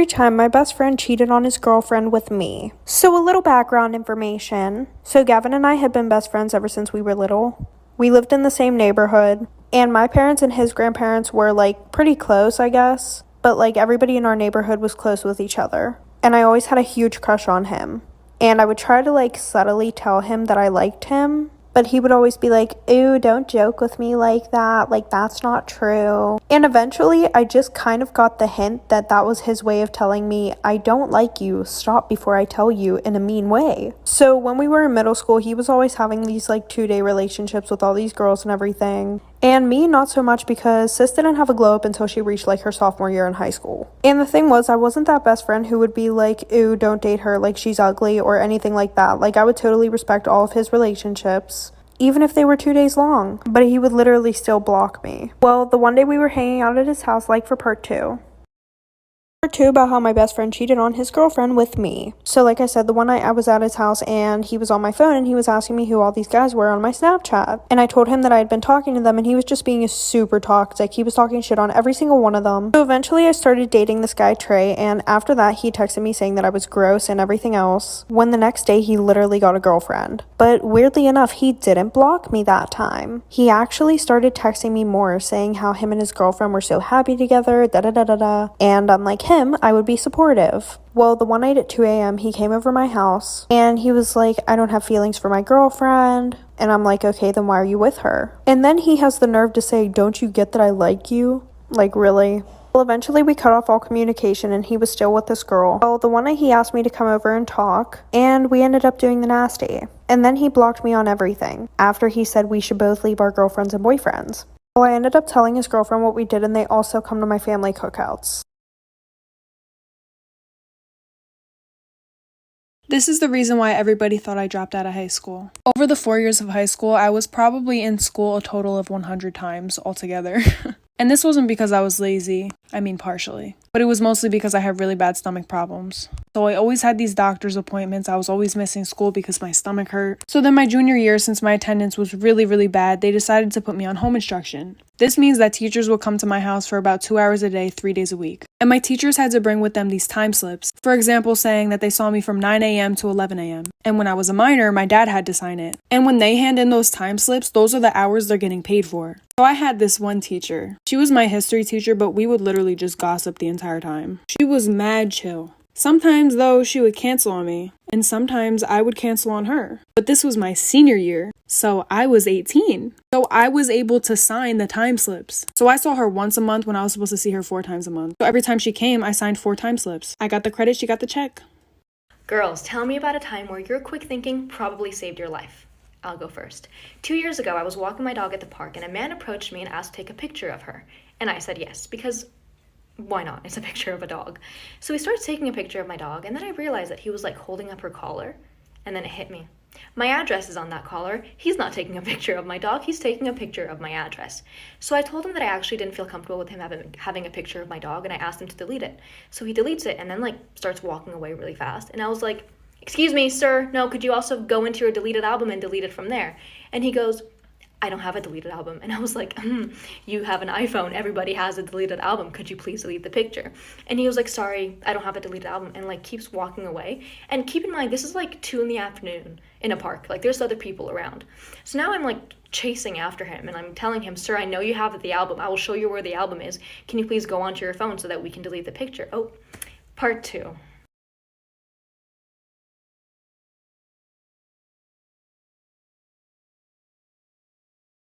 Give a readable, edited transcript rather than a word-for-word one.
Story time, my best friend cheated on his girlfriend with me. So a little background information. So Gavin and I had been best friends ever since we were little. We lived in the same neighborhood, and my parents and his grandparents were like pretty close, I guess. But like everybody in our neighborhood was close with each other. And I always had a huge crush on him. And I would try to like subtly tell him that I liked him. But he would always be like, ew, don't joke with me like that. Like, that's not true. And eventually, I just kind of got the hint that that was his way of telling me, I don't like you. Stop before I tell you, in a mean way. So when we were in middle school, he was always having these like 2-day relationships with all these girls and everything. And me, not so much, because sis didn't have a glow up until she reached like her sophomore year in high school. And the thing was, I wasn't that best friend who would be like, ew, don't date her, like she's ugly or anything like that. Like, I would totally respect all of his relationships, even if they were 2 days long, but he would literally still block me. Well, the one day we were hanging out at his house, like for part 2. Part 2 about how my best friend cheated on his girlfriend with me. So like I said, the one night I was at his house and he was on my phone and he was asking me who all these guys were on my Snapchat. And I told him that I had been talking to them and he was just being super toxic. He was talking shit on every single one of them. So eventually I started dating this guy, Trey, and after that he texted me saying that I was gross and everything else, when the next day he literally got a girlfriend. But weirdly enough, he didn't block me that time. He actually started texting me more, saying how him and his girlfriend were so happy together, da-da-da-da-da. And unlike him, I would be supportive. Well, the one night at 2 a.m., he came over my house and he was like, I don't have feelings for my girlfriend. And I'm like, okay, then why are you with her? And then he has the nerve to say, don't you get that I like you? Like, really? Well, eventually we cut off all communication and he was still with this girl. Well, the one night he asked me to come over and talk, and we ended up doing the nasty. And then he blocked me on everything after he said we should both leave our girlfriends and boyfriends. Well, I ended up telling his girlfriend what we did, and they also come to my family cookouts. This is the reason why everybody thought I dropped out of high school. Over the 4 years of high school, I was probably in school a total of 100 times altogether. And this wasn't because I was lazy, I mean partially, but it was mostly because I had really bad stomach problems. So I always had these doctor's appointments. I was always missing school because my stomach hurt. So then my junior year, since my attendance was really bad, they decided to put me on home instruction. This means that teachers would come to my house for about 2 hours a day, 3 days a week. And my teachers had to bring with them these time slips. For example, saying that they saw me from 9 a.m. to 11 a.m. And when I was a minor, my dad had to sign it. And when they hand in those time slips, those are the hours they're getting paid for. So I had this one teacher. She was my history teacher, but we would literally just gossip the entire time. She was mad chill. Sometimes, though, she would cancel on me, and sometimes I would cancel on her. But this was my senior year, so I was 18. So I was able to sign the time slips. So I saw her once a month when I was supposed to see her 4 times a month. So every time she came, I signed 4 time slips. I got the credit, she got the check. Girls, tell me about a time where your quick thinking probably saved your life. I'll go first. 2 years ago, I was walking my dog at the park, and a man approached me and asked to take a picture of her. And I said yes, because why not? It's a picture of a dog. So he starts taking a picture of my dog, and then I realized that he was like holding up her collar, and then it hit me. My address is on that collar. He's not taking a picture of my dog, he's taking a picture of my address. So I told him that I actually didn't feel comfortable with him having a picture of my dog, and I asked him to delete it. So he deletes it and then like starts walking away really fast. And I was like, excuse me, sir, no, could you also go into your deleted album and delete it from there? And he goes, I don't have a deleted album. And I was like, you have an iPhone. Everybody has a deleted album. Could you please delete the picture? And he was like, sorry, I don't have a deleted album. And like keeps walking away. And keep in mind, this is like 2 p.m. in a park. Like there's other people around. So now I'm like chasing after him and I'm telling him, sir, I know you have the album. I will show you where the album is. Can you please go onto your phone so that we can delete the picture? Oh, part 2.